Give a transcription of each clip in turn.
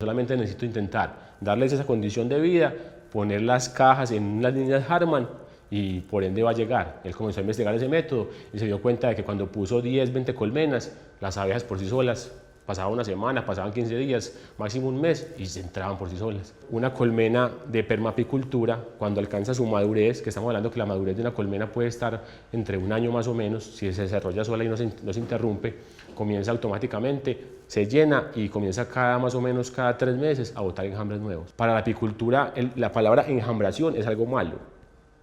Solamente necesito intentar darles esa condición de vida, poner las cajas en las líneas Harman y por ende va a llegar. Él comenzó a investigar ese método y se dio cuenta de que cuando puso 10, 20 colmenas, las abejas por sí solas pasaban una semana, pasaban 15 días, máximo un mes y se entraban por sí solas. Una colmena de permapicultura, cuando alcanza su madurez, que estamos hablando que la madurez de una colmena puede estar entre un año más o menos, si se desarrolla sola y no se interrumpe, comienza automáticamente, se llena y comienza más o menos cada 3 meses a botar enjambres nuevos. Para la apicultura, la palabra enjambración es algo malo.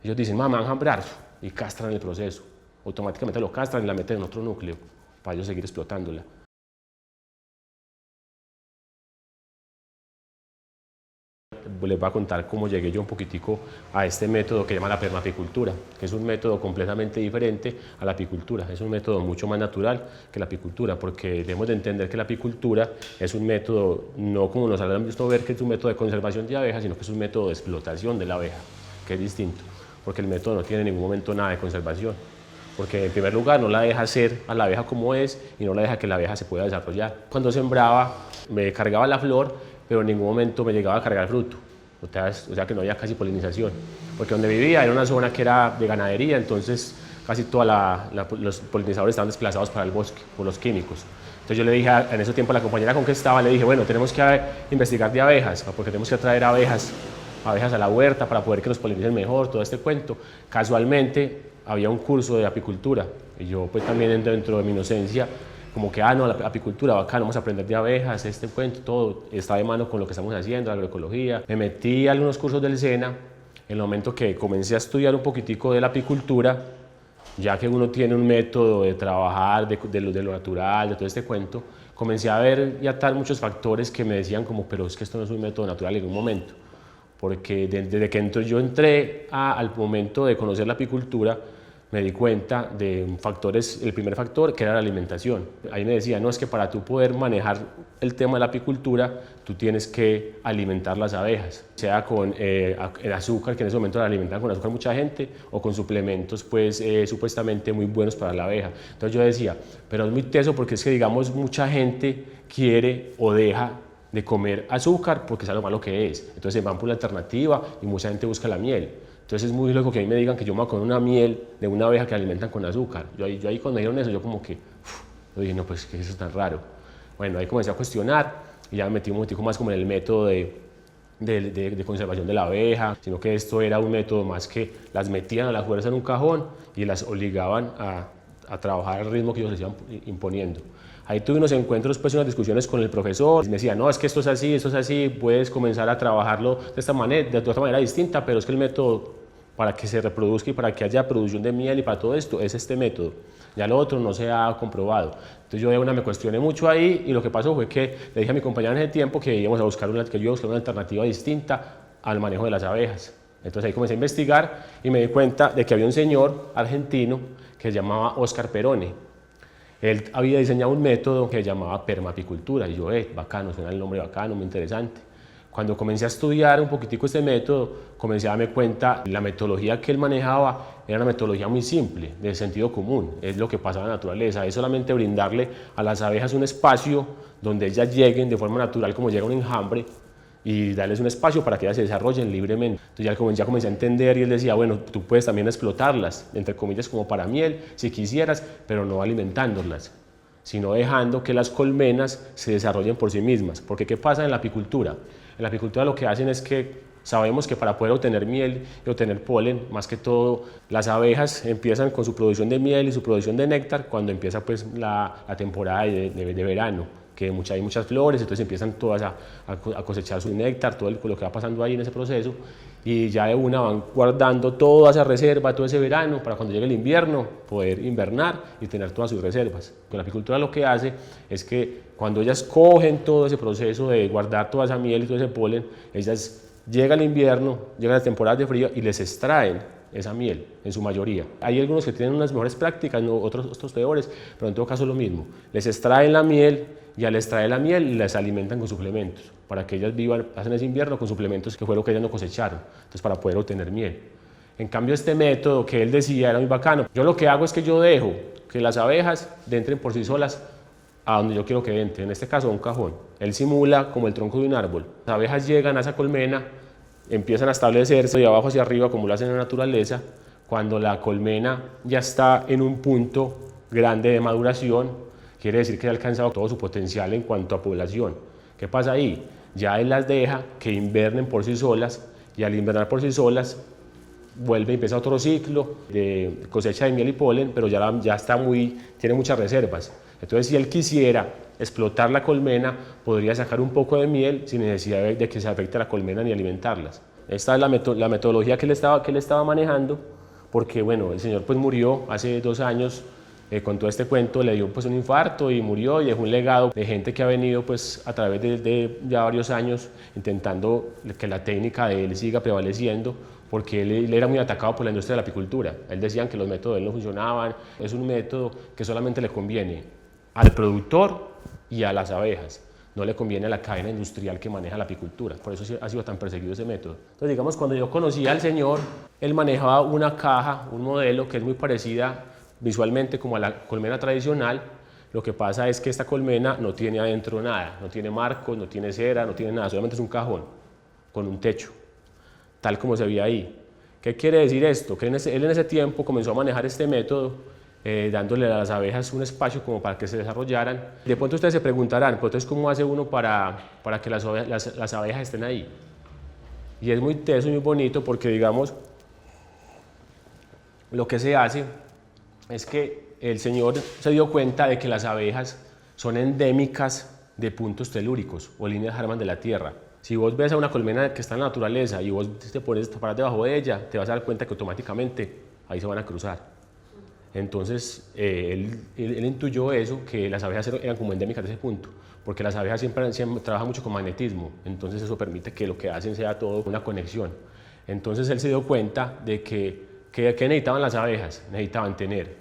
Ellos dicen, mamá, enjambrar, y castran el proceso. Automáticamente lo castran y la meten en otro núcleo para ellos seguir explotándola. Les voy a contar cómo llegué yo un poquitico a este método que llama la permapicultura, que es un método completamente diferente a la apicultura. Es un método mucho más natural que la apicultura, porque debemos de entender que la apicultura es un método, no como nos han visto ver que es un método de conservación de abejas, sino que es un método de explotación de la abeja, que es distinto, porque el método no tiene en ningún momento nada de conservación. Porque en primer lugar no la deja ser a la abeja como es y no la deja que la abeja se pueda desarrollar. Cuando sembraba me cargaba la flor, pero en ningún momento me llegaba a cargar el fruto. O sea que no había casi polinización, porque donde vivía era una zona que era de ganadería, entonces casi todos los polinizadores estaban desplazados para el bosque por los químicos. Entonces yo le dije en ese tiempo a la compañera con que estaba, le dije, bueno, tenemos que investigar de abejas, porque tenemos que traer abejas a la huerta para poder que nos polinicen mejor, todo este cuento. Casualmente había un curso de apicultura y yo pues también dentro de mi inocencia como que, no, la apicultura, bacán, vamos a aprender de abejas, este cuento, todo está de mano con lo que estamos haciendo, la agroecología. Me metí a algunos cursos del SENA, en el momento que comencé a estudiar un poquitico de la apicultura, ya que uno tiene un método de trabajar, de lo natural, de todo este cuento, comencé a ver y atar muchos factores que me decían como, pero es que esto no es un método natural en un momento, porque desde que yo entré al momento de conocer la apicultura, me di cuenta de factores, el primer factor que era la alimentación. Ahí me decía, no, es que para tú poder manejar el tema de la apicultura, tú tienes que alimentar las abejas, sea con el azúcar, que en ese momento la alimentan con azúcar mucha gente, o con suplementos pues supuestamente muy buenos para la abeja. Entonces yo decía, pero es muy teso porque es que digamos mucha gente quiere o deja de comer azúcar porque sabe lo malo que es. Entonces se van por la alternativa y mucha gente busca la miel. Entonces es muy loco que a mí me digan que yo me voy a comer una miel de una abeja que alimentan con azúcar. Yo ahí cuando me dijeron eso, yo como que, yo dije, no, pues que eso es tan raro. Bueno, ahí comencé a cuestionar y ya me metí un momentico más como en el método de conservación de la abeja, sino que esto era un método más que las metían a la fuerza en un cajón y las obligaban a trabajar al ritmo que ellos les iban imponiendo. Ahí tuve unos encuentros, pues unas discusiones con el profesor, me decía, no, es que esto es así, puedes comenzar a trabajarlo de esta manera, de otra manera distinta, pero es que el método para que se reproduzca y para que haya producción de miel y para todo esto es este método. Ya lo otro no se ha comprobado. Entonces yo de una me cuestioné mucho ahí y lo que pasó fue que le dije a mi compañera en ese tiempo que íbamos a buscar una alternativa distinta al manejo de las abejas. Entonces ahí comencé a investigar y me di cuenta de que había un señor argentino que se llamaba Oscar Perone. Él había diseñado un método que se llamaba permapicultura y yo, bacano, suena el nombre bacano, muy interesante. Cuando comencé a estudiar un poquitico este método, comencé a darme cuenta la metodología que él manejaba era una metodología muy simple, de sentido común, es lo que pasa en la naturaleza, es solamente brindarle a las abejas un espacio donde ellas lleguen de forma natural como llega un enjambre y darles un espacio para que ellas se desarrollen libremente. Entonces ya comencé a entender y él decía, bueno, tú puedes también explotarlas, entre comillas, como para miel, si quisieras, pero no alimentándolas, sino dejando que las colmenas se desarrollen por sí mismas. Porque ¿qué pasa en la apicultura? En la apicultura lo que hacen es que sabemos que para poder obtener miel y obtener polen, más que todo, las abejas empiezan con su producción de miel y su producción de néctar cuando empieza pues la temporada de verano, que hay muchas flores, entonces empiezan todas a cosechar su néctar, todo lo que va pasando ahí en ese proceso, y ya de una van guardando toda esa reserva, todo ese verano, para cuando llegue el invierno poder invernar y tener todas sus reservas. Con la apicultura lo que hace es que cuando ellas cogen todo ese proceso de guardar toda esa miel y todo ese polen, ellas llega el invierno, llegan las temporadas de frío y les extraen esa miel, en su mayoría. Hay algunos que tienen unas mejores prácticas, otros peores, pero en todo caso lo mismo. Les extraen la miel y al extraer la miel les alimentan con suplementos, para que ellas pasen ese invierno con suplementos que fue lo que ellas no cosecharon, entonces para poder obtener miel. En cambio este método que él decía era muy bacano. Yo lo que hago es que yo dejo que las abejas entren por sí solas a donde yo quiero que entre, en este caso a un cajón. Él simula como el tronco de un árbol. Las abejas llegan a esa colmena, empiezan a establecerse de abajo hacia arriba como lo hacen en la naturaleza. Cuando la colmena ya está en un punto grande de maduración, quiere decir que ha alcanzado todo su potencial en cuanto a población. ¿Qué pasa ahí? Ya él las deja que invernen por sí solas, y al invernar por sí solas vuelve y empieza otro ciclo de cosecha de miel y polen, pero ya está tiene muchas reservas. Entonces, si él quisiera explotar la colmena, podría sacar un poco de miel sin necesidad de que se afecte la colmena ni alimentarlas. Esta es la metodología que él estaba manejando, porque bueno, el señor pues murió hace 2 años con todo este cuento, le dio pues un infarto y murió, y dejó un legado de gente que ha venido pues a través de ya varios años intentando que la técnica de él siga prevaleciendo, porque él era muy atacado por la industria de la apicultura. Él decía que los métodos de él no funcionaban. Es un método que solamente le conviene al productor y a las abejas, no le conviene a la cadena industrial que maneja la apicultura. Por eso ha sido tan perseguido ese método. Entonces, digamos, cuando yo conocí al señor, él manejaba una caja, un modelo que es muy parecida visualmente como a la colmena tradicional. Lo que pasa es que esta colmena no tiene adentro nada, no tiene marcos, no tiene cera, no tiene nada, solamente es un cajón con un techo, tal como se veía ahí. ¿Qué quiere decir esto? Que él en ese tiempo comenzó a manejar este método, dándole a las abejas un espacio como para que se desarrollaran. De pronto ustedes se preguntarán, pues entonces, ¿cómo hace uno para que las abejas estén ahí? Y es muy teso y muy bonito, porque digamos, lo que se hace es que el señor se dio cuenta de que las abejas son endémicas de puntos telúricos o líneas Hartmann de la Tierra. Si vos ves a una colmena que está en la naturaleza y vos te paras debajo de ella, te vas a dar cuenta que automáticamente ahí se van a cruzar. Entonces, él intuyó eso, que las abejas eran como endémicas de ese punto, porque las abejas siempre trabajan mucho con magnetismo, entonces eso permite que lo que hacen sea todo una conexión. Entonces, él se dio cuenta de que necesitaban las abejas, necesitaban tener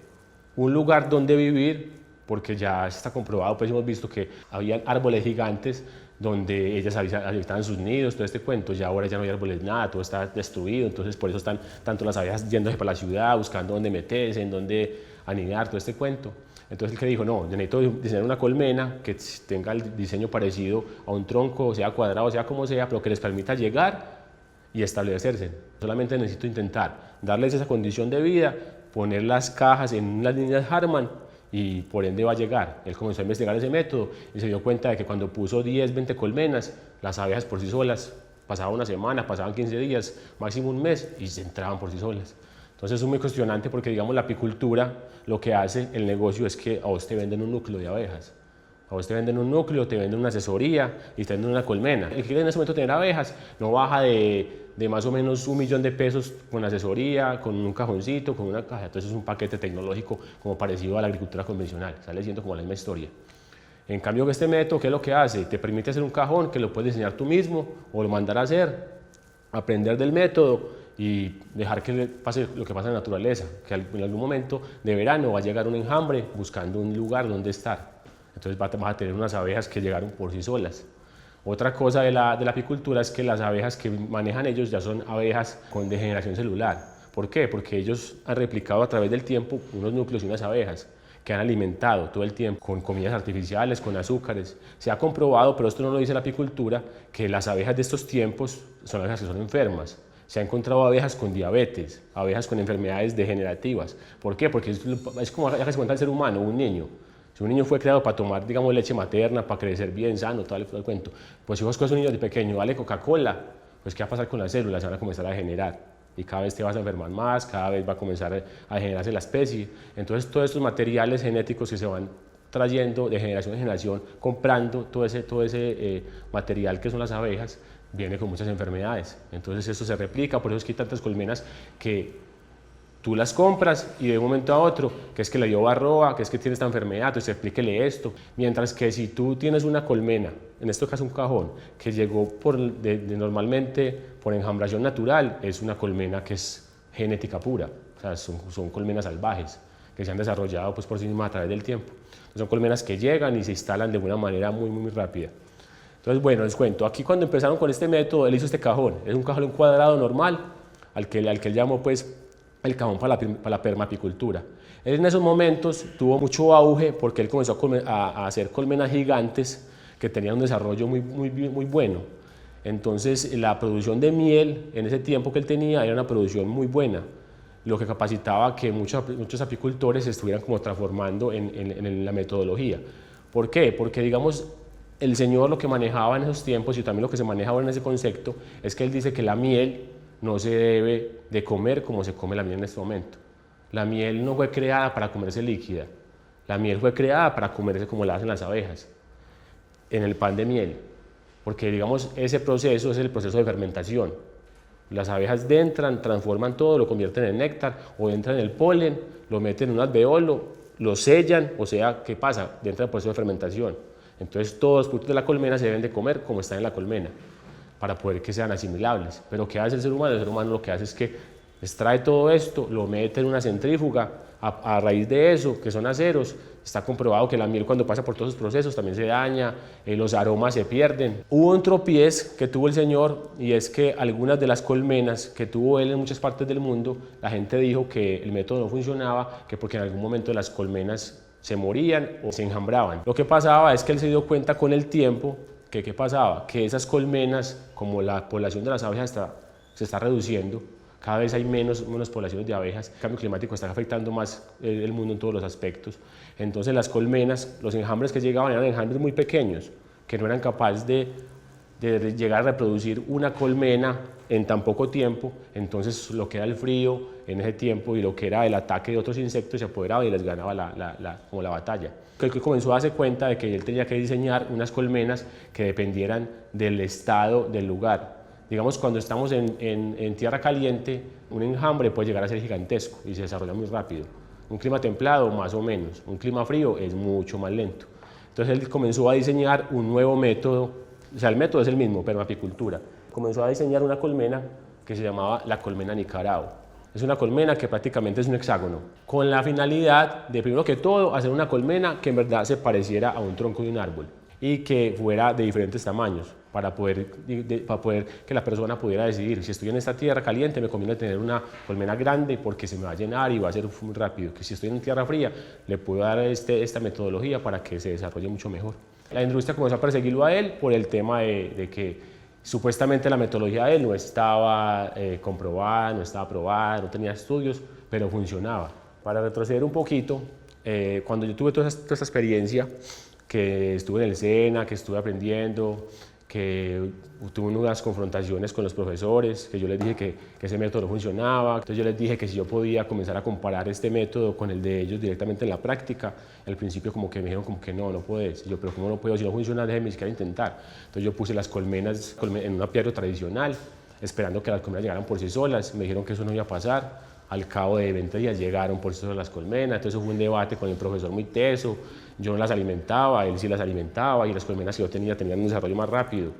un lugar donde vivir, porque ya está comprobado, pues hemos visto que había árboles gigantes donde ellas habitaban sus nidos, todo este cuento. Ya ahora ya no hay árboles, nada, todo está destruido. Entonces por eso están tanto las abejas yéndose para la ciudad, buscando dónde meterse, en dónde anidar, todo este cuento. Entonces el que dijo, no, yo necesito diseñar una colmena que tenga el diseño parecido a un tronco, sea cuadrado, sea como sea, pero que les permita llegar y establecerse. Solamente necesito intentar darles esa condición de vida, poner las cajas en las líneas Hartmann, y por ende va a llegar. Él comenzó a investigar ese método y se dio cuenta de que cuando puso 10, 20 colmenas, las abejas por sí solas pasaban una semana, pasaban 15 días, máximo un mes, y se entraban por sí solas. Entonces es muy cuestionante, porque digamos la apicultura, lo que hace el negocio es que a vos te venden un núcleo de abejas. A vos te venden un núcleo, te venden una asesoría y te venden una colmena. El que quiere en ese momento tener abejas no baja de más o menos $1 millón con asesoría, con un cajoncito, con una caja. Entonces es un paquete tecnológico como parecido a la agricultura convencional, sale siendo como la misma historia. En cambio, que este método, ¿qué es lo que hace? Te permite hacer un cajón que lo puedes diseñar tú mismo o lo mandar a hacer, aprender del método y dejar que pase lo que pasa en la naturaleza, que en algún momento de verano va a llegar un enjambre buscando un lugar donde estar. Entonces vas a tener unas abejas que llegaron por sí solas. Otra cosa de la apicultura es que las abejas que manejan ellos ya son abejas con degeneración celular. ¿Por qué? Porque ellos han replicado a través del tiempo unos núcleos y unas abejas que han alimentado todo el tiempo con comidas artificiales, con azúcares. Se ha comprobado, pero esto no lo dice la apicultura, que las abejas de estos tiempos son abejas que son enfermas. Se ha encontrado abejas con diabetes, abejas con enfermedades degenerativas. ¿Por qué? Porque es como ya que se cuenta el ser humano, un niño. Si un niño fue creado para tomar, digamos, leche materna, para crecer bien sano, todo el cuento, pues si vos coges un niño de pequeño, dale Coca-Cola, pues ¿qué va a pasar con las células? Se van a comenzar a degenerar y cada vez te vas a enfermar más, cada vez va a comenzar a degenerarse la especie. Entonces todos estos materiales genéticos que se van trayendo de generación en generación, comprando todo ese material que son las abejas, viene con muchas enfermedades. Entonces esto se replica, por eso es que hay tantas colmenas que tú las compras y de un momento a otro, que es que le dio varroa, que es que tiene esta enfermedad, entonces explíquele esto. Mientras que si tú tienes una colmena, en este caso un cajón, que llegó normalmente por enjambración natural, es una colmena que es genética pura, o sea, son colmenas salvajes, que se han desarrollado pues, por sí mismas a través del tiempo. Entonces, son colmenas que llegan y se instalan de una manera muy, muy rápida. Entonces, bueno, les cuento, aquí cuando empezaron con este método, él hizo este cajón, es un cajón cuadrado normal, al que él llamó pues el cajón para la permapicultura. Él en esos momentos tuvo mucho auge porque él comenzó a hacer colmenas gigantes que tenían un desarrollo muy bueno. Entonces la producción de miel en ese tiempo que él tenía era una producción muy buena, lo que capacitaba que muchos apicultores se estuvieran como transformando en la metodología. ¿Por qué? Porque digamos el señor lo que manejaba en esos tiempos y también lo que se maneja ahora en ese concepto es que él dice que la miel no se debe de comer como se come la miel en este momento. La miel no fue creada para comerse líquida, la miel fue creada para comerse como la hacen las abejas, en el pan de miel, porque digamos ese proceso es el proceso de fermentación. Las abejas entran, transforman todo, lo convierten en néctar o entran en el polen, lo meten en un alveolo, lo sellan, o sea, ¿qué pasa? Entra el proceso de fermentación. Entonces todos los frutos de la colmena se deben de comer como están en la colmena, para poder que sean asimilables. Pero ¿qué hace el ser humano? El ser humano lo que hace es que extrae todo esto, lo mete en una centrífuga, a raíz de eso, que son aceros, está comprobado que la miel cuando pasa por todos esos procesos también se daña, los aromas se pierden. Hubo un tropiez que tuvo el señor y es que algunas de las colmenas que tuvo él en muchas partes del mundo, la gente dijo que el método no funcionaba, que porque en algún momento las colmenas se morían o se enjambraban. Lo que pasaba es que él se dio cuenta con el tiempo que ¿qué pasaba? Que esas colmenas, como la población de las abejas se está reduciendo, cada vez hay menos poblaciones de abejas, el cambio climático está afectando más el mundo en todos los aspectos. Entonces las colmenas, los enjambres que llegaban eran enjambres muy pequeños, que no eran capaces de llegar a reproducir una colmena en tan poco tiempo. Entonces lo que era el frío en ese tiempo y lo que era el ataque de otros insectos se apoderaba y les ganaba como la batalla. Él comenzó a darse cuenta de que él tenía que diseñar unas colmenas que dependieran del estado del lugar. Digamos, cuando estamos en tierra caliente, un enjambre puede llegar a ser gigantesco y se desarrolla muy rápido. Un clima templado, más o menos. Un clima frío es mucho más lento. Entonces él comenzó a diseñar un nuevo método, o sea, el método es el mismo, permapicultura. Comenzó a diseñar una colmena que se llamaba la colmena Nicarao. Es una colmena que prácticamente es un hexágono, con la finalidad de, primero que todo, hacer una colmena que en verdad se pareciera a un tronco de un árbol y que fuera de diferentes tamaños, para poder que la persona pudiera decidir, si estoy en esta tierra caliente me conviene tener una colmena grande porque se me va a llenar y va a ser muy rápido, que si estoy en tierra fría le puedo dar esta metodología para que se desarrolle mucho mejor. La industria comenzó a perseguirlo a él por el tema de que supuestamente la metodología de él no estaba comprobada, no estaba probada, no tenía estudios, pero funcionaba. Para retroceder un poquito, cuando yo tuve toda esta experiencia, que estuve en el SENA, que estuve aprendiendo, que tuve unas confrontaciones con los profesores, que yo les dije que ese método no funcionaba. Entonces yo les dije que si yo podía comenzar a comparar este método con el de ellos directamente en la práctica. Al principio como que me dijeron como que no puedes. Y yo, pero ¿cómo no puedo? Si no funciona, déjeme siquiera intentar. Entonces yo puse las colmenas en un apiario tradicional, esperando que las colmenas llegaran por sí solas. Me dijeron que eso no iba a pasar. Al cabo de 20 días llegaron por sí solas las colmenas. Entonces hubo un debate con el profesor muy teso. Yo no las alimentaba, él sí las alimentaba y las colmenas que yo tenía tenían un desarrollo más rápido.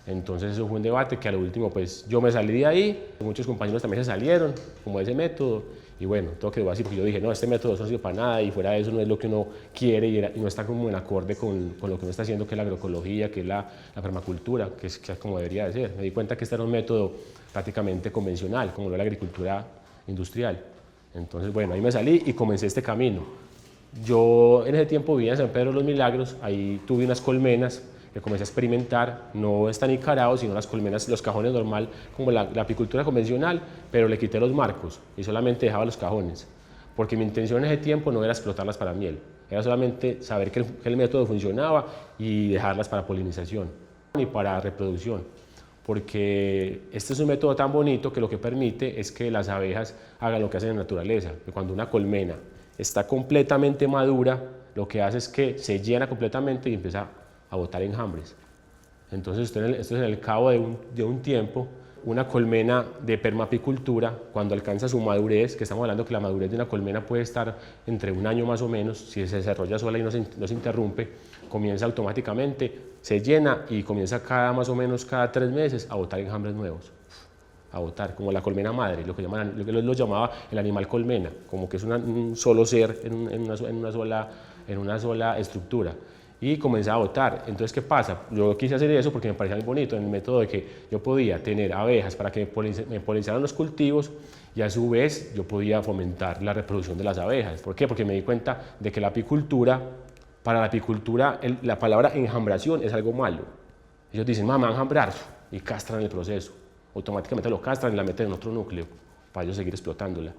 Entonces eso fue un debate que a lo último pues yo me salí de ahí, muchos compañeros también se salieron como de ese método y bueno, todo quedó así porque yo dije no, este método no sirve para nada y fuera de eso no es lo que uno quiere y no está como en acorde con lo que uno está haciendo, que es la agroecología, que es la permacultura, que es como debería de ser. Me di cuenta que este era un método prácticamente convencional, como lo es la agricultura industrial. Entonces bueno, ahí me salí y comencé este camino. Yo en ese tiempo vivía en San Pedro de los Milagros, ahí tuve unas colmenas que comencé a experimentar, no está Nicarao, sino las colmenas, los cajones normal, como la apicultura convencional, pero le quité los marcos y solamente dejaba los cajones, porque mi intención en ese tiempo no era explotarlas para miel, era solamente saber que el método funcionaba y dejarlas para polinización y para reproducción, porque este es un método tan bonito que lo que permite es que las abejas hagan lo que hacen en la naturaleza, que cuando una colmena está completamente madura, lo que hace es que se llena completamente y empieza a botar enjambres. Entonces, esto es en el cabo de un tiempo, una colmena de permapicultura, cuando alcanza su madurez, que estamos hablando que la madurez de una colmena puede estar entre un año más o menos, si se desarrolla sola y no se interrumpe, comienza automáticamente, se llena y comienza más o menos cada 3 meses a botar enjambres nuevos. A botar, como la colmena madre, lo que lo llamaba el animal colmena, como que es un solo ser en una sola estructura. y comencé a botar. Entonces, ¿qué pasa? Yo quise hacer eso porque me parecía muy bonito, en el método de que yo podía tener abejas para que me polinizaran los cultivos y a su vez yo podía fomentar la reproducción de las abejas. ¿Por qué? Porque me di cuenta de que la apicultura, para la apicultura, la palabra enjambración es algo malo. Ellos dicen, mamá, enjambrar, y castran el proceso. Automáticamente lo castran y la meten en otro núcleo para ellos seguir explotándola.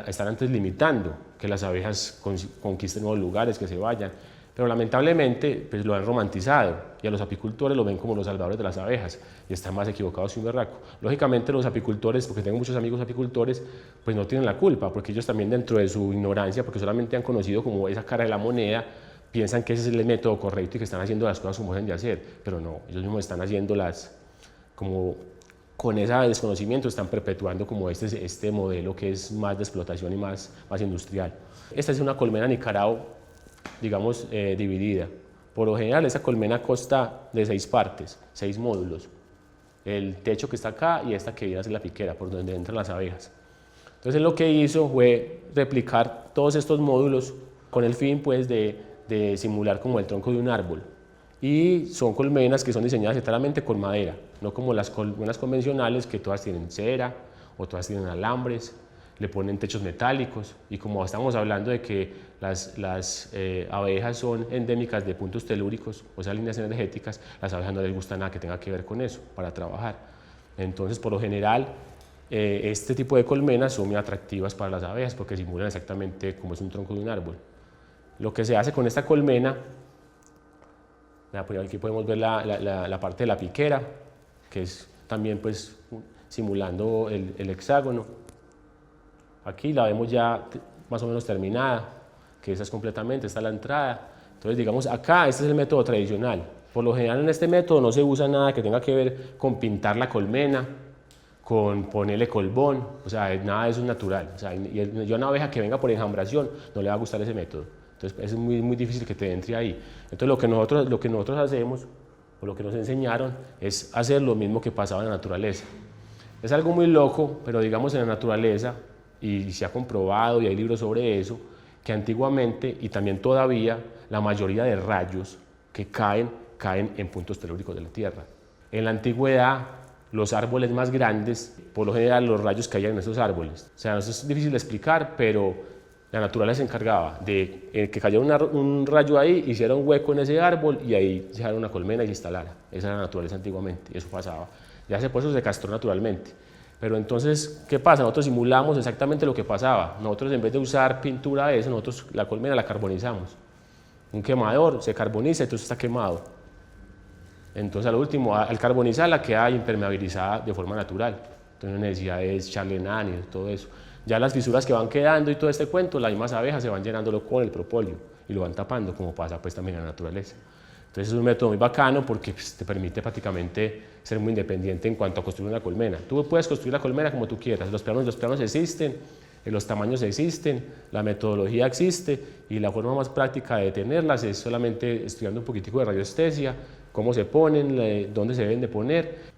Están antes limitando que las abejas conquisten nuevos lugares, que se vayan. Pero lamentablemente pues lo han romantizado y a los apicultores lo ven como los salvadores de las abejas y están más equivocados que un berraco. Lógicamente los apicultores, porque tengo muchos amigos apicultores, pues no tienen la culpa, porque ellos también dentro de su ignorancia, porque solamente han conocido como esa cara de la moneda, piensan que ese es el método correcto y que están haciendo las cosas como deben de hacer, pero no, ellos mismos están haciéndolas como con ese desconocimiento, están perpetuando como este modelo que es más de explotación y más industrial. Esta es una colmena nicarao, digamos, dividida. Por lo general, esa colmena consta de 6 partes, 6 módulos. El techo que está acá y esta que viene a ser la piquera, por donde entran las abejas. Entonces, lo que hizo fue replicar todos estos módulos con el fin, pues, de simular como el tronco de un árbol. Y son colmenas que son diseñadas enteramente con madera, no como las colmenas convencionales que todas tienen cera o todas tienen alambres, le ponen techos metálicos y como estamos hablando de que las abejas son endémicas de puntos telúricos, o sea, líneas energéticas, las abejas no les gusta nada que tenga que ver con eso para trabajar. Entonces, por lo general, este tipo de colmenas son muy atractivas para las abejas porque simulan exactamente como es un tronco de un árbol. Lo que se hace con esta colmena, aquí podemos ver la parte de la piquera, que es también pues simulando el hexágono. Aquí la vemos ya más o menos terminada, que esa es completamente, esta es la entrada. Entonces, digamos, acá este es el método tradicional. Por lo general en este método no se usa nada que tenga que ver con pintar la colmena, con ponerle colbón, o sea, nada de eso es natural. O sea, y una abeja que venga por enjambración no le va a gustar ese método. Entonces es muy difícil que te entre ahí. Entonces lo que nosotros hacemos, o lo que nos enseñaron, es hacer lo mismo que pasaba en la naturaleza. Es algo muy loco, pero digamos en la naturaleza, y se ha comprobado y hay libros sobre eso, que antiguamente y también todavía la mayoría de rayos que caen en puntos telúricos de la Tierra. En la antigüedad, los árboles más grandes, por lo general los rayos caían en esos árboles. O sea, eso es difícil de explicar, pero la naturaleza se encargaba de que cayera un rayo ahí, hiciera un hueco en ese árbol y ahí se dejara una colmena y se instalara. Esa era la naturaleza antiguamente y eso pasaba. Ya por eso se castró naturalmente. Pero entonces, ¿qué pasa? Nosotros simulamos exactamente lo que pasaba. Nosotros en vez de usar pintura de eso, nosotros la colmena la carbonizamos. Un quemador se carboniza, entonces está quemado. Entonces, al último, al carbonizarla queda impermeabilizada de forma natural. Entonces, no hay necesidad de echarle nada ni todo eso. Ya las fisuras que van quedando y todo este cuento, las mismas abejas se van llenándolo con el propóleo y lo van tapando, como pasa pues también en la naturaleza. Entonces, es un método muy bacano porque pues, te permite prácticamente ser muy independiente en cuanto a construir una colmena. Tú puedes construir la colmena como tú quieras, los planos existen, los tamaños existen, la metodología existe y la forma más práctica de tenerlas es solamente estudiando un poquitico de radiestesia, cómo se ponen, dónde se deben de poner.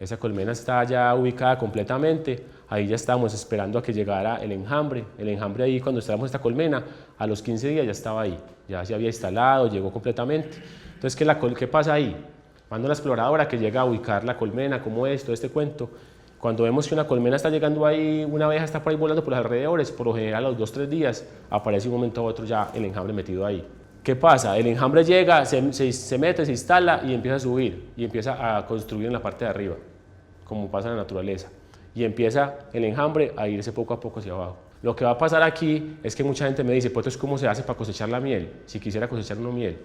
Esa colmena está ya ubicada completamente, ahí ya estábamos esperando a que llegara el enjambre ahí cuando instalamos esta colmena, a los 15 días ya estaba ahí, ya se había instalado, llegó completamente. Entonces, ¿qué pasa ahí? Manda una exploradora que llega a ubicar la colmena, cómo es, todo este cuento. Cuando vemos que una colmena está llegando ahí, una abeja está por ahí volando por los alrededores, por lo general a los 2-3 días aparece un momento a otro ya el enjambre metido ahí. ¿Qué pasa? El enjambre llega, se mete, se instala y empieza a subir y empieza a construir en la parte de arriba, como pasa en la naturaleza. Y empieza el enjambre a irse poco a poco hacia abajo. Lo que va a pasar aquí es que mucha gente me dice, pues ¿cómo se hace para cosechar la miel? Si quisiera cosechar una miel.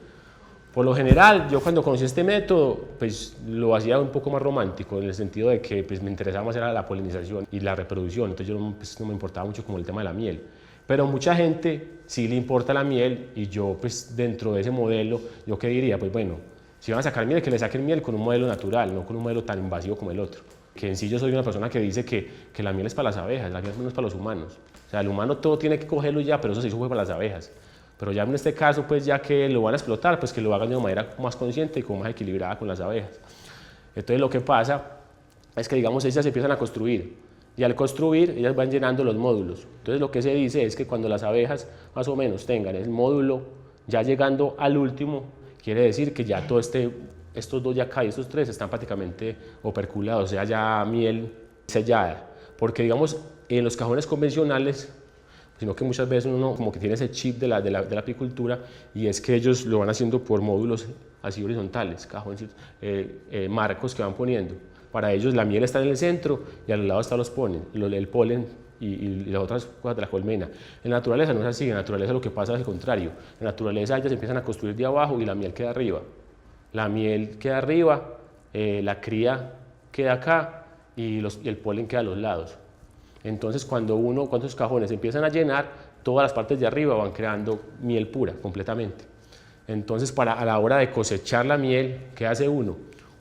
Por lo general, yo cuando conocí este método, pues lo hacía un poco más romántico, en el sentido de que pues, me interesaba más era la polinización y la reproducción, entonces yo pues, no me importaba mucho como el tema de la miel. Pero mucha gente sí le importa la miel y yo pues dentro de ese modelo, ¿yo qué diría? Pues bueno, si van a sacar miel, que le saquen miel con un modelo natural, no con un modelo tan invasivo como el otro. Que en sí yo soy una persona que dice que la miel es para las abejas, la miel no es para los humanos. O sea, el humano todo tiene que cogerlo ya, pero eso se hizo fue para las abejas. Pero ya en este caso, pues ya que lo van a explotar, pues que lo hagan de una manera más consciente y como más equilibrada con las abejas. Entonces lo que pasa es que, digamos, ellas se empiezan a construir y al construir ellas van llenando los módulos. Entonces lo que se dice es que cuando las abejas más o menos tengan el módulo ya llegando al último, quiere decir que ya estos dos de acá y estos tres están prácticamente operculados, o sea, ya miel sellada. Porque digamos, en los cajones convencionales, sino que muchas veces uno como que tiene ese chip de la apicultura, y es que ellos lo van haciendo por módulos así horizontales, cajones, marcos que van poniendo. Para ellos la miel está en el centro y al lado está el polen y las otras cosas de la colmena. En la naturaleza no es así, en la naturaleza lo que pasa es el contrario. En la naturaleza ellas empiezan a construir de abajo y la miel queda arriba. La miel queda arriba, la cría queda acá y el polen queda a los lados. Entonces cuando esos cajones empiezan a llenar, todas las partes de arriba van creando miel pura completamente. Entonces a la hora de cosechar la miel, ¿qué hace uno?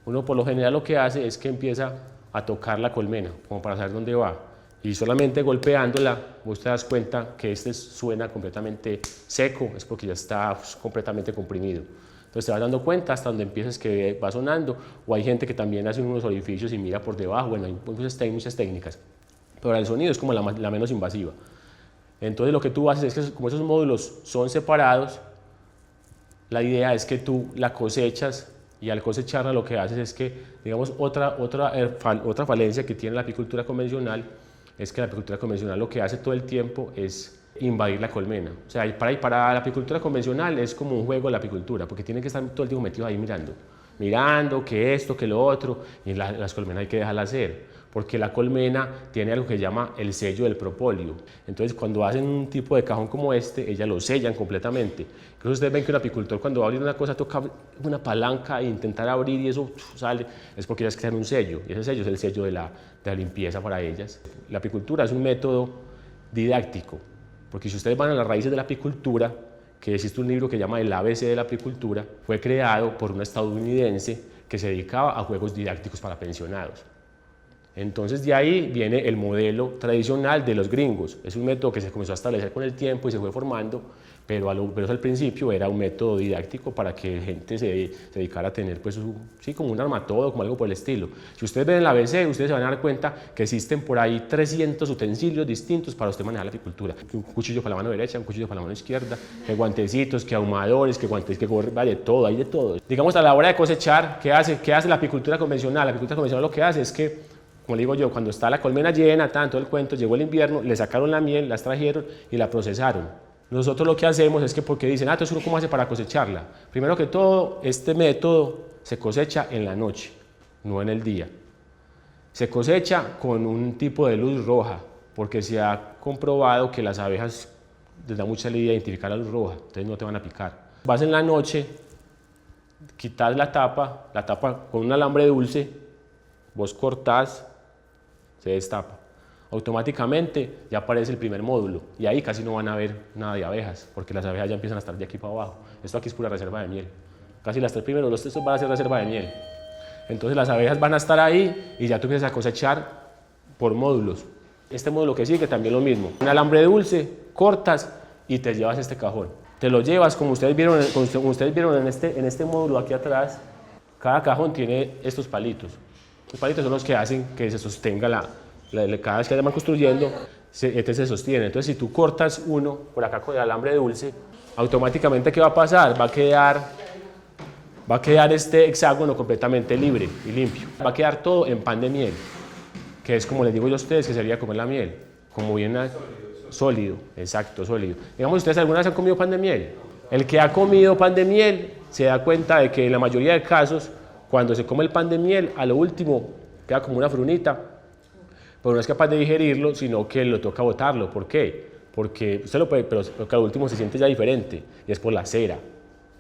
Uno por lo general lo que hace es que empieza a tocar la colmena, como para saber dónde va. Y solamente golpeándola, vos te das cuenta que suena completamente seco, es porque ya está completamente comprimido. Entonces te vas dando cuenta hasta donde empiezas que va sonando, o hay gente que también hace unos orificios y mira por debajo, bueno, hay muchas técnicas, pero el sonido es como la menos invasiva. Entonces lo que tú haces es que como esos módulos son separados, la idea es que tú la cosechas, y al cosecharla lo que haces es que, digamos, otra falencia que tiene la apicultura convencional es que la apicultura convencional lo que hace todo el tiempo es invadir la colmena. O sea, para la apicultura convencional es como un juego la apicultura, porque tienen que estar todo el tiempo metidos ahí mirando que esto, que lo otro, y las colmenas hay que dejarlas hacer, porque la colmena tiene algo que se llama el sello del propóleo. Entonces, cuando hacen un tipo de cajón como este, ellas lo sellan completamente. Entonces, ustedes ven que un apicultor cuando va a abrir una cosa toca una palanca e intentar abrir y eso sale, es porque ellas crean un sello, y ese sello es el sello de la limpieza para ellas. La apicultura es un método didáctico, porque si ustedes van a las raíces de la apicultura, que existe un libro que se llama El ABC de la apicultura, fue creado por un estadounidense que se dedicaba a juegos didácticos para pensionados. Entonces de ahí viene el modelo tradicional de los gringos. Es un método que se comenzó a establecer con el tiempo y se fue formando, pero al principio era un método didáctico para que gente se dedicara a tener pues, como un armatodo, como algo por el estilo. Si ustedes ven el ABC, ustedes se van a dar cuenta que existen por ahí 300 utensilios distintos para usted manejar la apicultura. Un cuchillo para la mano derecha, un cuchillo para la mano izquierda, que guantecitos, que ahumadores, que guantes, que gorra, vale, todo, hay de todo. Digamos, a la hora de cosechar, ¿qué hace la apicultura convencional? La apicultura convencional lo que hace es que, como le digo yo, cuando está la colmena llena, tanto el cuento, llegó el invierno, le sacaron la miel, la extrajeron y la procesaron. Nosotros lo que hacemos es que, porque dicen, entonces uno cómo hace para cosecharla. Primero que todo, este método se cosecha en la noche, no en el día. Se cosecha con un tipo de luz roja, porque se ha comprobado que las abejas les da mucha lidia identificar la luz roja, entonces no te van a picar. Vas en la noche, quitas la tapa con un alambre dulce, vos cortás, se destapa. Automáticamente ya aparece el primer módulo y ahí casi no van a ver nada de abejas, porque las abejas ya empiezan a estar de aquí para abajo. Esto aquí es pura reserva de miel. Casi los tres van a ser reserva de miel. Entonces las abejas van a estar ahí y ya tú empiezas a cosechar por módulos. Este módulo que sigue también lo mismo. Un alambre dulce, cortas y te llevas este cajón. Te lo llevas, como ustedes vieron en este módulo aquí atrás, cada cajón tiene estos palitos. Los palitos son los que hacen que se sostenga cada vez que van construyendo, este se sostiene. Entonces, si tú cortas uno por acá con el alambre dulce, automáticamente, ¿qué va a pasar? Va a quedar este hexágono completamente libre y limpio. Va a quedar todo en pan de miel, que es como les digo yo a ustedes, que sería comer la miel, como bien sólido, exacto, sólido. Digamos, ¿ustedes alguna vez han comido pan de miel? El que ha comido pan de miel se da cuenta de que en la mayoría de casos, cuando se come el pan de miel, a lo último queda como una frunita, pero no es capaz de digerirlo, sino que lo toca botarlo. ¿Por qué? Porque usted lo puede, pero al último se siente ya diferente, y es por la cera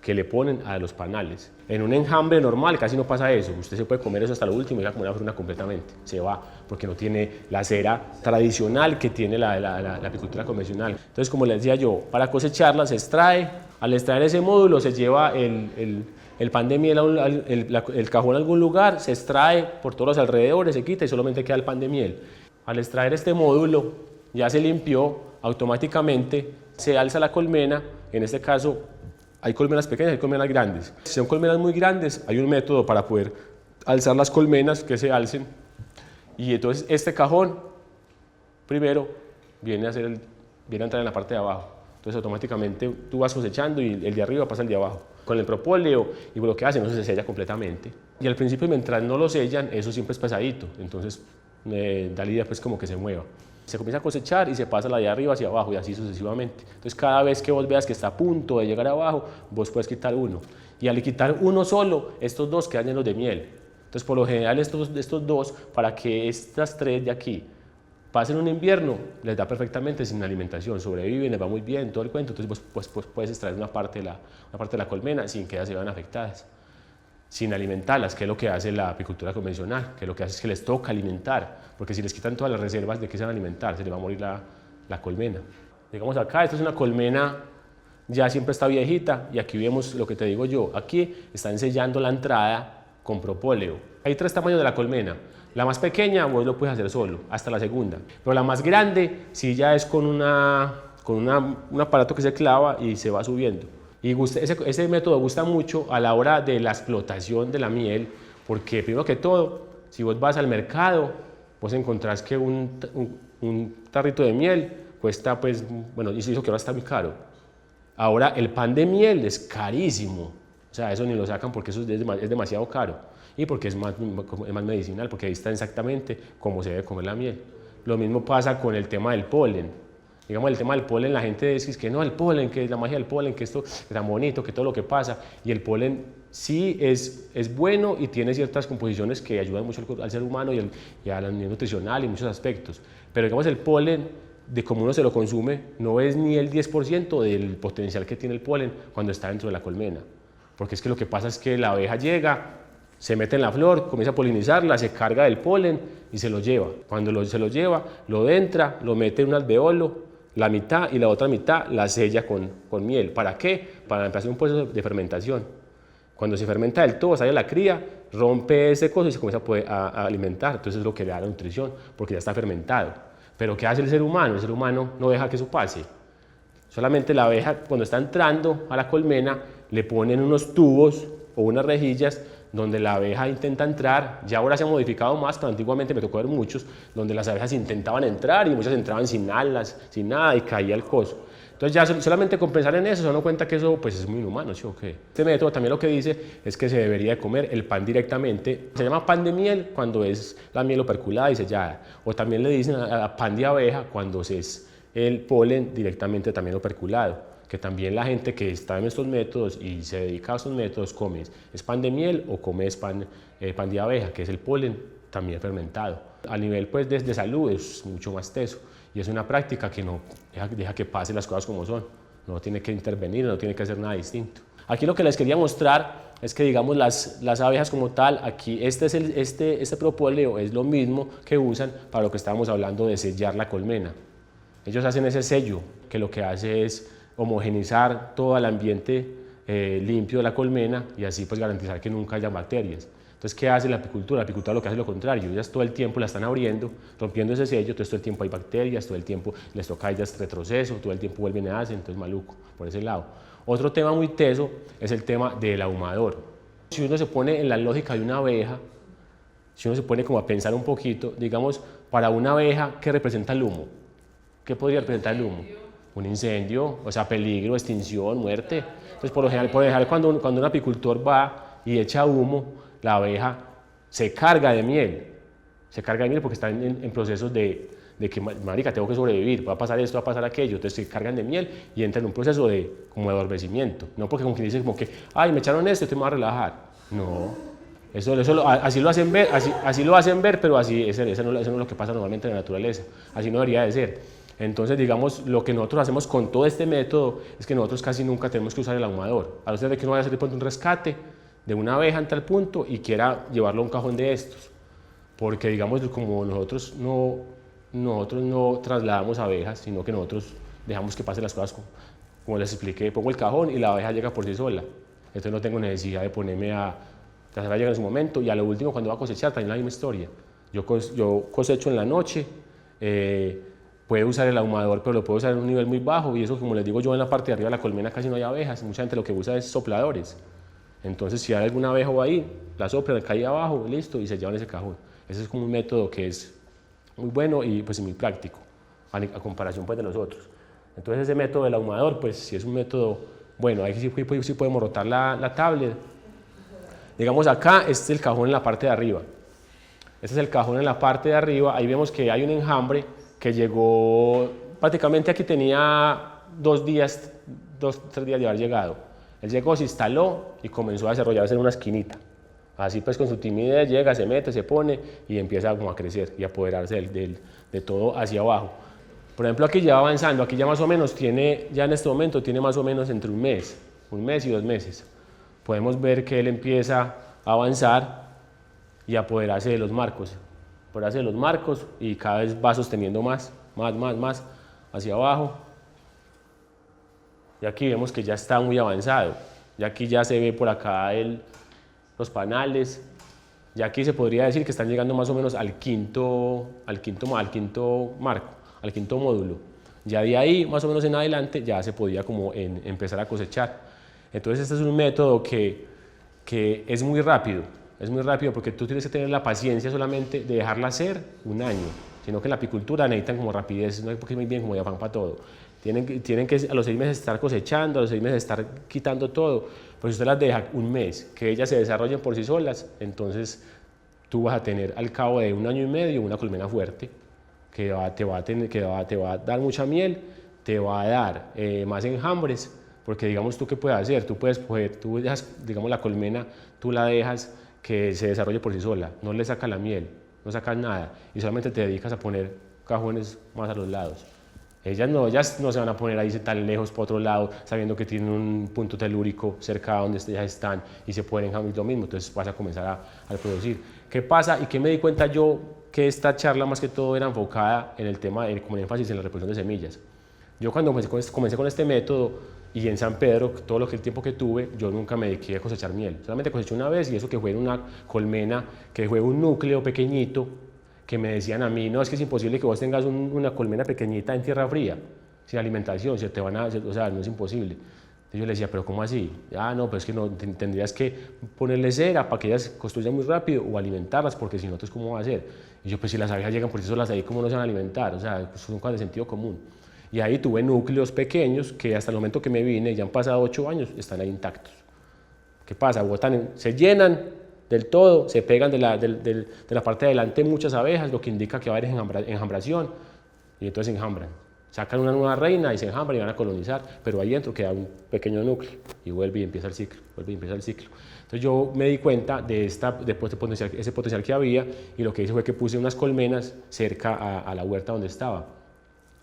que le ponen a los panales. En un enjambre normal casi no pasa eso, usted se puede comer eso hasta lo último y queda como una fruna completamente, se va, porque no tiene la cera tradicional que tiene la apicultura convencional. Entonces, como les decía yo, para cosecharla se extrae, al extraer ese módulo se lleva el pan de miel, el cajón a algún lugar, se extrae por todos los alrededores, se quita y solamente queda el pan de miel. Al extraer este módulo, ya se limpió, automáticamente se alza la colmena. En este caso hay colmenas pequeñas y hay colmenas grandes. Si son colmenas muy grandes, hay un método para poder alzar las colmenas, que se alcen, y entonces este cajón primero viene a entrar en la parte de abajo. Entonces automáticamente tú vas cosechando y el de arriba pasa el de abajo. Con el propóleo, y lo que hacen, eso se sella completamente. Y al principio, mientras no lo sellan, eso siempre es pesadito, entonces da la idea pues como que se mueva. Se comienza a cosechar y se pasa la de arriba hacia abajo y así sucesivamente. Entonces cada vez que vos veas que está a punto de llegar abajo, vos puedes quitar uno. Y al quitar uno solo, estos dos quedan llenos de miel. Entonces por lo general estos dos, para que estas tres de aquí pasen un invierno, les da perfectamente sin alimentación, sobreviven, les va muy bien, todo el cuento. Entonces vos puedes extraer una parte de la colmena sin que ellas se vean afectadas, sin alimentarlas, que es lo que hace la apicultura convencional, que lo que hace es que les toca alimentar, porque si les quitan todas las reservas, ¿de qué se van a alimentar? Se les va a morir la colmena. Digamos acá, esta es una colmena, ya siempre está viejita, y aquí vemos lo que te digo yo, aquí están sellando la entrada con propóleo. Hay tres tamaños de la colmena. La más pequeña vos lo puedes hacer solo, hasta la segunda, pero la más grande sí ya es con un aparato que se clava y se va subiendo. Y ese método gusta mucho a la hora de la explotación de la miel, porque primero que todo, si vos vas al mercado, vos encontrás que un tarrito de miel cuesta, pues, bueno, y eso que ahora está muy caro. Ahora el pan de miel es carísimo, o sea, eso ni lo sacan porque eso es demasiado caro. Y porque es más medicinal, porque ahí está exactamente cómo se debe comer la miel. Lo mismo pasa con el tema del polen. Digamos, el tema del polen, la gente dice que no, el polen, que es la magia del polen, que esto es tan bonito, que todo lo que pasa. Y el polen sí es bueno y tiene ciertas composiciones que ayudan mucho al ser humano y a la nivel nutricional y muchos aspectos. Pero digamos, el polen, de cómo uno se lo consume, no es ni el 10% del potencial que tiene el polen cuando está dentro de la colmena. Porque es que lo que pasa es que la abeja llega, se mete en la flor, comienza a polinizarla, se carga del polen y se lo lleva. Cuando se lo lleva, lo entra, lo mete en un alveolo, la mitad y la otra mitad la sella con miel. ¿Para qué? Para empezar un proceso de fermentación. Cuando se fermenta del todo, sale la cría, rompe ese coso y se comienza a alimentar. Entonces es lo que le da la nutrición, porque ya está fermentado. Pero ¿qué hace el ser humano? El ser humano no deja que eso pase. Solamente la abeja, cuando está entrando a la colmena, le ponen unos tubos o unas rejillas donde la abeja intenta entrar. Ya ahora se ha modificado más, pero antiguamente me tocó ver muchos donde las abejas intentaban entrar y muchas entraban sin alas, sin nada, y caía el coso. Entonces ya solamente con pensar en eso se dan cuenta que eso pues es muy inhumano, ¿sí o qué? Este método también lo que dice es que se debería de comer el pan directamente. Se llama pan de miel cuando es la miel operculada y sellada, o también le dicen a pan de abeja cuando es el polen directamente también operculado, que también la gente que está en estos métodos y se dedica a estos métodos come es pan de miel o come pan de abeja, que es el polen también fermentado. A nivel pues de salud es mucho más teso y es una práctica que no deja que pasen las cosas como son, no tiene que intervenir, no tiene que hacer nada distinto. Aquí lo que les quería mostrar es que digamos las abejas como tal, aquí este propóleo es lo mismo que usan para lo que estábamos hablando de sellar la colmena. Ellos hacen ese sello que lo que hace es homogenizar todo el ambiente limpio de la colmena y así pues garantizar que nunca haya bacterias. Entonces, ¿qué hace la apicultura? La apicultura lo que hace es lo contrario, ellas todo el tiempo la están abriendo, rompiendo ese sello, entonces todo el tiempo hay bacterias, todo el tiempo les toca a ellas retroceso, todo el tiempo vuelven a hacer, entonces maluco, por ese lado. Otro tema muy teso es el tema del ahumador. Si uno se pone en la lógica de una abeja, si uno se pone como a pensar un poquito, digamos, para una abeja, ¿qué representa el humo? ¿Qué podría representar el humo? Un incendio, o sea, peligro, extinción, muerte. Entonces, por lo general cuando un apicultor va y echa humo, la abeja se carga de miel. Se carga de miel porque está en procesos de que, marica, tengo que sobrevivir, va a pasar esto, va a pasar aquello. Entonces se cargan de miel y entran en un proceso como de adormecimiento. No porque como quien dice como que, ay, me echaron esto, te me voy a relajar. No. Así lo hacen ver, así lo hacen ver, pero eso no es lo que pasa normalmente en la naturaleza. Así no debería de ser. Entonces, digamos, lo que nosotros hacemos con todo este método es que nosotros casi nunca tenemos que usar el ahumador. A no ser de que uno vaya a hacer de pronto un rescate de una abeja en tal punto y quiera llevarlo a un cajón de estos. Porque, digamos, como nosotros no trasladamos abejas, sino que nosotros dejamos que pasen las cosas como les expliqué, pongo el cajón y la abeja llega por sí sola. Entonces no tengo necesidad de ponerme las abejas llegan en su momento y a lo último cuando va a cosechar también la misma historia. Yo cosecho en la noche, puedo usar el ahumador, pero lo puedo usar en un nivel muy bajo y eso, como les digo yo, en la parte de arriba de la colmena casi no hay abejas, mucha gente lo que usa es sopladores. Entonces si hay alguna abeja ahí, la soplan, cae abajo, listo, y se llevan ese cajón. Ese es como un método que es muy bueno y pues muy práctico a comparación pues de los otros. Entonces ese método del ahumador pues sí es un método Bueno, ahí sí podemos rotar la tablet. Digamos acá, este es el cajón en la parte de arriba. Este es el cajón en la parte de arriba. Ahí vemos que hay un enjambre que llegó, prácticamente aquí tenía 2 días, 3 días de haber llegado. Él llegó, se instaló y comenzó a desarrollarse en una esquinita. Así pues con su timidez llega, se mete, se pone y empieza como a crecer y a apoderarse de todo hacia abajo. Por ejemplo, aquí ya va avanzando, aquí ya más o menos tiene, ya en este momento tiene más o menos entre un mes y 2 meses. Podemos ver que él empieza a avanzar y a apoderarse de los marcos. Apoderarse de los marcos y cada vez va sosteniendo más hacia abajo. Y aquí vemos que ya está muy avanzado. Y aquí ya se ve por acá los panales. Y aquí se podría decir que están llegando más o menos al quinto marco, al quinto módulo. Ya de ahí, más o menos en adelante, ya se podía como empezar a cosechar. Entonces este es un método que es muy rápido porque tú tienes que tener la paciencia solamente de dejarla hacer un año, sino que en la apicultura necesitan como rapidez, no hay porque muy bien como de afán para todo. Tienen que a los 6 meses estar cosechando, a los 6 meses estar quitando todo, pero si usted las deja un mes, que ellas se desarrollen por sí solas, entonces tú vas a tener al cabo de un año y medio una colmena fuerte que te va a dar mucha miel, te va a dar más enjambres, porque digamos tú qué puedes hacer, tú dejas, digamos la colmena, tú la dejas que se desarrolle por sí sola, no le sacas la miel, no sacas nada y solamente te dedicas a poner cajones más a los lados. Ellas no se van a poner ahí tan lejos para otro lado, sabiendo que tienen un punto telúrico cerca de donde ellas están y se pueden enjambrar lo mismo, entonces vas a comenzar a producir. ¿Qué pasa y qué me di cuenta yo? Que esta charla más que todo era enfocada en el tema, como el énfasis en la reproducción de semillas. Yo cuando comencé con este método y en San Pedro, todo el tiempo que tuve, yo nunca me dediqué a cosechar miel. Solamente coseché una vez y eso que fue en una colmena, que fue un núcleo pequeñito, que me decían a mí, no, es que es imposible que vos tengas una colmena pequeñita en tierra fría, sin alimentación, o sea, no es imposible. Entonces yo le decía, pero ¿cómo así? No, pues es que no, tendrías que ponerle cera para que ellas construyan muy rápido o alimentarlas, porque si no, entonces ¿cómo va a ser? Y yo, pues si las abejas llegan por sí solas ahí, ¿cómo no se van a alimentar? O sea, pues son cosas de sentido común. Y ahí tuve núcleos pequeños que hasta el momento que me vine, ya han pasado 8 años, están ahí intactos. ¿Qué pasa? Se llenan del todo, se pegan de la parte de adelante muchas abejas, lo que indica que va a haber enjambración, y entonces enjambran. Sacan una nueva reina y se enjambran y van a colonizar, pero ahí dentro queda un pequeño núcleo y vuelve y empieza el ciclo, Entonces yo me di cuenta de ese potencial que había y lo que hice fue que puse unas colmenas cerca a la huerta donde estaba.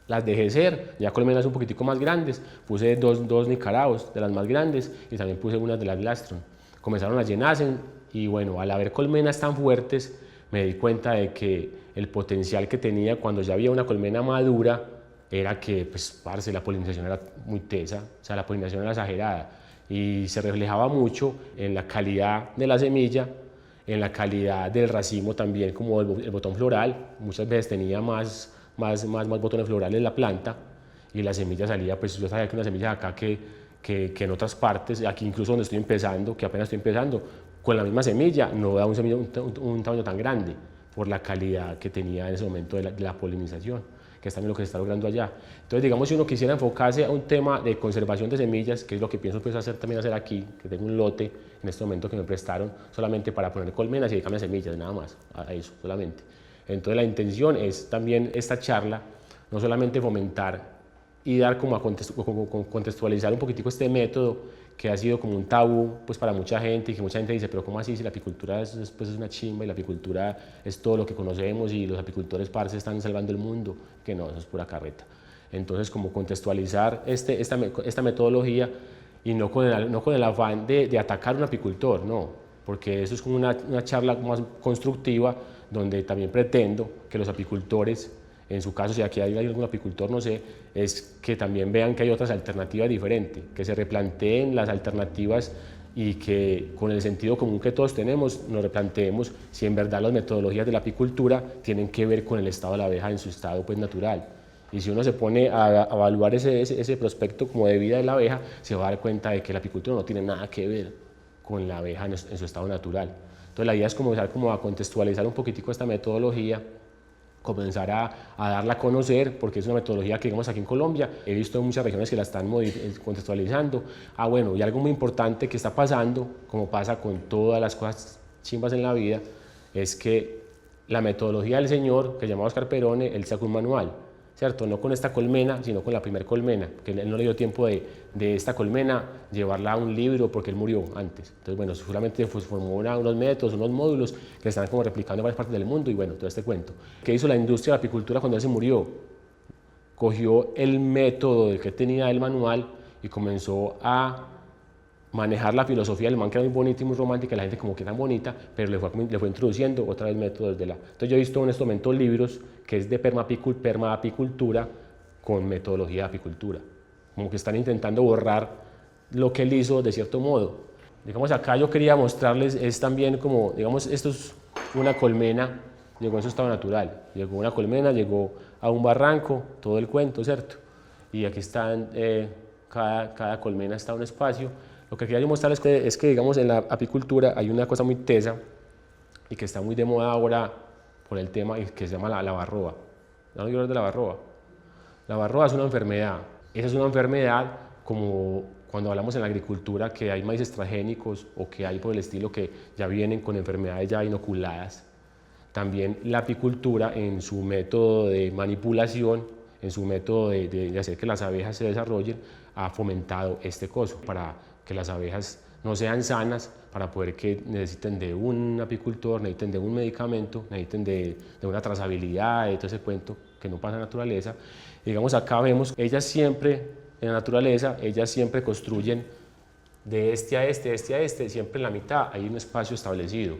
Las dejé ser, ya colmenas un poquitico más grandes, puse dos Nicaraos de las más grandes y también puse unas de las Glastron. Comenzaron a llenarse y bueno, al haber colmenas tan fuertes, me di cuenta de que el potencial que tenía cuando ya había una colmena madura era que, pues, parce, la polinización era muy tesa, o sea, la polinización era exagerada y se reflejaba mucho en la calidad de la semilla, en la calidad del racimo también, como el botón floral, muchas veces tenía más botones florales en la planta y la semilla salía, pues yo sabía que una semilla acá que en otras partes, aquí incluso donde estoy empezando, que apenas estoy empezando, con la misma semilla no da un tamaño tan grande por la calidad que tenía en ese momento de la polinización, que es también lo que se está logrando allá. Entonces, digamos, si uno quisiera enfocarse a un tema de conservación de semillas, que es lo que pienso pues, hacer aquí, que tengo un lote en este momento que me prestaron solamente para poner colmenas y dedicarme a semillas, nada más, a eso solamente. Entonces la intención es también esta charla, no solamente fomentar y dar como a contextualizar un poquitico este método que ha sido como un tabú pues para mucha gente y que mucha gente dice, pero ¿cómo así si la apicultura es una chimba y la apicultura es todo lo que conocemos y los apicultores parce están salvando el mundo? Que no, eso es pura carreta. Entonces como contextualizar esta metodología y no con el afán de atacar a un apicultor, no, porque eso es como una charla más constructiva donde también pretendo que los apicultores, en su caso si aquí hay algún apicultor, no sé, es que también vean que hay otras alternativas diferentes, que se replanteen las alternativas y que con el sentido común que todos tenemos nos replanteemos si en verdad las metodologías de la apicultura tienen que ver con el estado de la abeja en su estado pues, natural. Y si uno se pone a evaluar ese prospecto como de vida de la abeja, se va a dar cuenta de que la apicultura no tiene nada que ver con la abeja en su estado natural. Entonces la idea es comenzar como a contextualizar un poquitico esta metodología comenzar a darla a conocer, porque es una metodología que, digamos, aquí en Colombia he visto muchas regiones que la están contextualizando. Bueno, y algo muy importante que está pasando, como pasa con todas las cosas chimbas en la vida, es que la metodología del señor, que se llama Oscar Perone, él sacó un manual, ¿cierto? No con esta colmena, sino con la primer colmena, que él no le dio tiempo de esta colmena llevarla a un libro porque él murió antes. Entonces, bueno, solamente formó unos métodos, unos módulos que están como replicando en varias partes del mundo y bueno, todo este cuento. ¿Qué hizo la industria de la apicultura cuando él se murió? Cogió el método que tenía del manual y comenzó a manejar la filosofía del man, que era muy bonita y muy romántica, la gente como que tan bonita, pero le fue introduciendo otra vez métodos de la... Entonces yo he visto en este momento libros que es de permapicultura con metodología de apicultura, como que están intentando borrar lo que él hizo de cierto modo. Digamos, acá yo quería mostrarles, es también como, digamos, esto es una colmena, llegó en su estado natural, llegó una colmena, llegó a un barranco, todo el cuento, ¿cierto? Y aquí están, cada colmena está en un espacio. Lo que quería yo mostrarles es que, digamos, en la apicultura hay una cosa muy tesa y que está muy de moda ahora por el tema que se llama la varroa. ¿No han oído hablar de la varroa? La varroa es una enfermedad. Esa es una enfermedad como cuando hablamos en la agricultura que hay maíces transgénicos o que hay por el estilo que ya vienen con enfermedades ya inoculadas. También la apicultura en su método de manipulación, en su método de hacer que las abejas se desarrollen, ha fomentado este coso para que las abejas no sean sanas, para poder que necesiten de un apicultor, necesiten de un medicamento, necesiten de una trazabilidad, de todo ese cuento que no pasa en la naturaleza. Y digamos, acá vemos, ellas siempre, en la naturaleza, ellas siempre construyen de este a este, de este a este, siempre en la mitad hay un espacio establecido,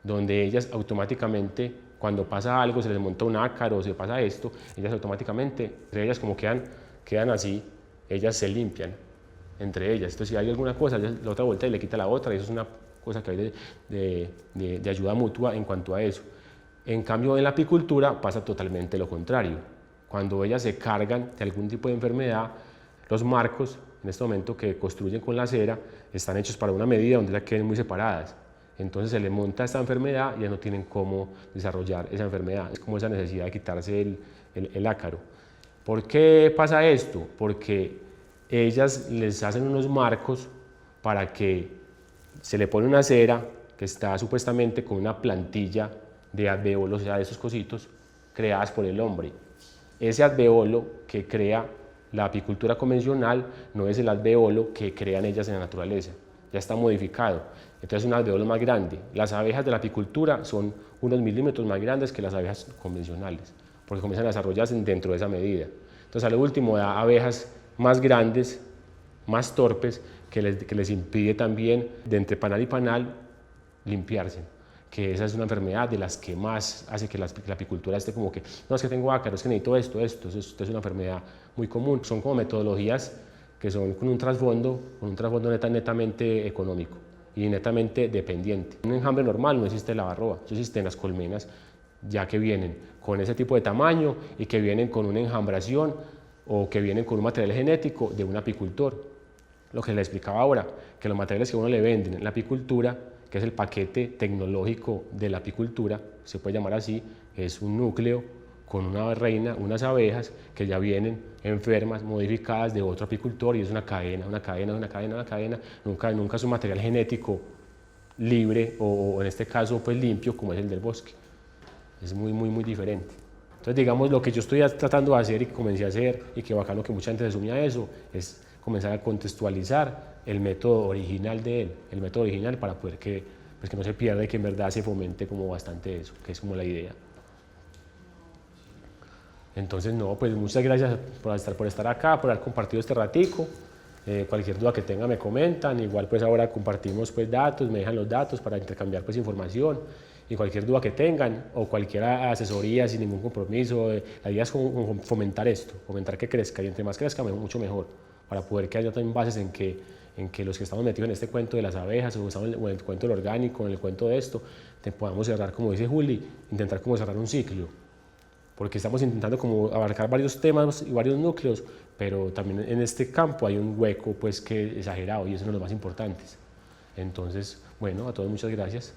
donde ellas automáticamente, cuando pasa algo, se les monta un ácaro, se pasa esto, ellas automáticamente, entre ellas como quedan así, ellas se limpian entre ellas. Entonces, si hay alguna cosa, la otra vuelta y le quita la otra, y eso es una cosa que hay de ayuda mutua en cuanto a eso. En cambio, en la apicultura pasa totalmente lo contrario. Cuando ellas se cargan de algún tipo de enfermedad, los marcos, en este momento que construyen con la cera, están hechos para una medida donde ya queden muy separadas. Entonces se les monta esta enfermedad y ya no tienen cómo desarrollar esa enfermedad. Es como esa necesidad de quitarse el ácaro. ¿Por qué pasa esto? Porque ellas les hacen unos marcos para que se le pone una cera que está supuestamente con una plantilla de alvéolos, o sea, de esos cositos creadas por el hombre. Ese alvéolo que crea la apicultura convencional no es el alvéolo que crean ellas en la naturaleza, ya está modificado. Entonces es un alvéolo más grande. Las abejas de la apicultura son unos milímetros más grandes que las abejas convencionales, porque comienzan a desarrollarse dentro de esa medida. Entonces a lo último da abejas más grandes, más torpes, que les impide también de entre panal y panal limpiarse, que esa es una enfermedad de las que más hace que la apicultura esté como que, no, es que tengo ácaro, es que necesito esto es una enfermedad muy común. Son como metodologías que son con un trasfondo netamente económico y netamente dependiente. En un enjambre normal no existe la varroa, eso existe en las colmenas, ya que vienen con ese tipo de tamaño y que vienen con una enjambración o que vienen con un material genético de un apicultor. Lo que le explicaba ahora, que los materiales que uno le venden en la apicultura, que es el paquete tecnológico de la apicultura, se puede llamar así, es un núcleo con una reina, unas abejas que ya vienen enfermas, modificadas de otro apicultor, y es una cadena, nunca es un material genético libre o en este caso pues limpio como es el del bosque. Es muy diferente. Entonces, digamos, lo que yo estoy tratando de hacer y que comencé a hacer, y que bacano que mucha gente se sume a eso, es comenzar a contextualizar el método original de él, el método original para poder que no se pierda y que en verdad se fomente como bastante eso, que es como la idea. Entonces, no, pues muchas gracias por estar acá, por haber compartido este ratico. Cualquier duda que tengan me comentan, igual pues ahora compartimos pues datos, me dejan los datos para intercambiar pues información, y cualquier duda que tengan o cualquier asesoría sin ningún compromiso, la idea es fomentar esto, fomentar que crezca, y entre más crezca mucho mejor, para poder que haya también bases en que los que estamos metidos en este cuento de las abejas o estamos en el cuento del orgánico, en el cuento de esto, podamos cerrar, como dice Juli, intentar como cerrar un ciclo, porque estamos intentando como abarcar varios temas y varios núcleos, pero también en este campo hay un hueco pues que exagerado, y eso es uno de los más importantes. Entonces, bueno, a todos muchas gracias.